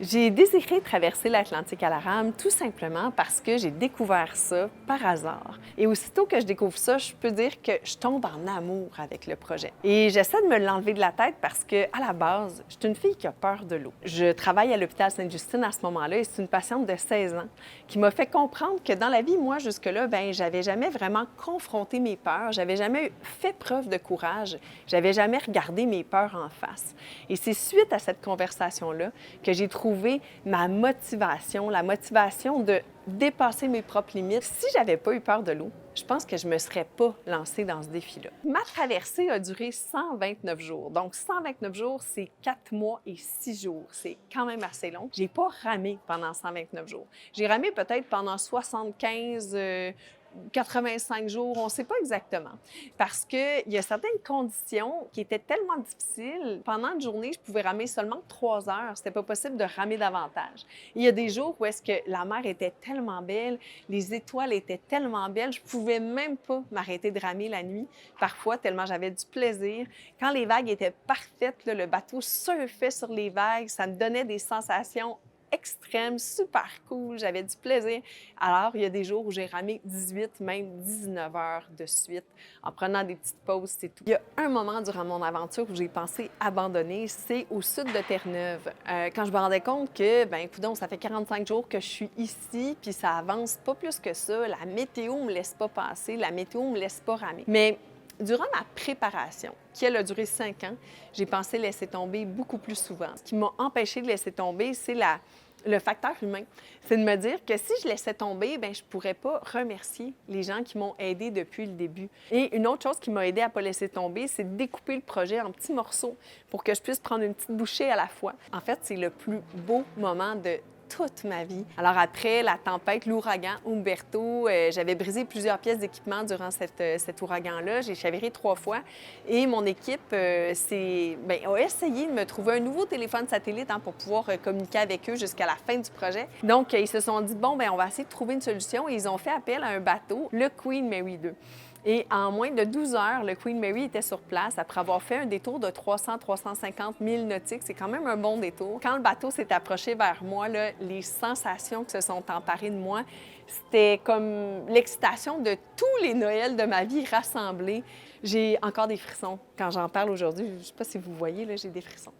J'ai désiré traverser l'Atlantique à la rame tout simplement parce que j'ai découvert ça par hasard. Et aussitôt que je découvre ça, je peux dire que je tombe en amour avec le projet. Et j'essaie de me l'enlever de la tête parce que, à la base, je suis une fille qui a peur de l'eau. Je travaille à l'hôpital Sainte-Justine à ce moment-là et c'est une patiente de 16 ans qui m'a fait comprendre que dans la vie, moi, jusque-là, j'avais jamais vraiment confronté mes peurs, j'avais jamais fait preuve de courage, j'avais jamais regardé mes peurs en face. Et c'est suite à cette conversation-là que j'ai trouvé ma motivation, la motivation de dépasser mes propres limites. Si j'avais pas eu peur de l'eau, je pense que je me serais pas lancée dans ce défi-là. Ma traversée a duré 129 jours. Donc, 129 jours, c'est 4 mois et 6 jours. C'est quand même assez long. J'ai pas ramé pendant 129 jours. J'ai ramé peut-être pendant 75, 85 jours, on ne sait pas exactement. Parce qu'il y a certaines conditions qui étaient tellement difficiles. Pendant une journée, je pouvais ramer seulement 3 heures. C'était pas possible de ramer davantage. Il y a des jours où est-ce que la mer était tellement belle, les étoiles étaient tellement belles, je pouvais même pas m'arrêter de ramer la nuit. Parfois, tellement j'avais du plaisir. Quand les vagues étaient parfaites, là, le bateau surfait sur les vagues, ça me donnait des sensations extrême, super cool, j'avais du plaisir. Alors, il y a des jours où j'ai ramé 18, même 19 heures de suite, en prenant des petites pauses, c'est tout. Il y a un moment durant mon aventure où j'ai pensé abandonner, c'est au sud de Terre-Neuve. Quand je me rendais compte que, coudonc, ça fait 45 jours que je suis ici, puis ça avance pas plus que ça, la météo me laisse pas passer, la météo me laisse pas ramer. Mais durant ma préparation, qui elle a duré 5 ans, j'ai pensé laisser tomber beaucoup plus souvent. Ce qui m'a empêché de laisser tomber, c'est le facteur humain. C'est de me dire que si je laissais tomber, je ne pourrais pas remercier les gens qui m'ont aidé depuis le début. Et une autre chose qui m'a aidé à ne pas laisser tomber, c'est de découper le projet en petits morceaux pour que je puisse prendre une petite bouchée à la fois. En fait, c'est le plus beau moment de toute ma vie. Alors après la tempête, l'ouragan Umberto, j'avais brisé plusieurs pièces d'équipement durant cet ouragan-là. J'ai chaviré 3 fois et mon équipe a essayé de me trouver un nouveau téléphone satellite pour pouvoir communiquer avec eux jusqu'à la fin du projet. Donc, ils se sont dit, on va essayer de trouver une solution et ils ont fait appel à un bateau, le Queen Mary 2. Et en moins de 12 heures, le Queen Mary était sur place après avoir fait un détour de 300-350 milles nautiques. C'est quand même un bon détour. Quand le bateau s'est approché vers moi, là, les sensations qui se sont emparées de moi, c'était comme l'excitation de tous les Noëls de ma vie rassemblés. J'ai encore des frissons quand j'en parle aujourd'hui. Je ne sais pas si vous voyez, là, j'ai des frissons.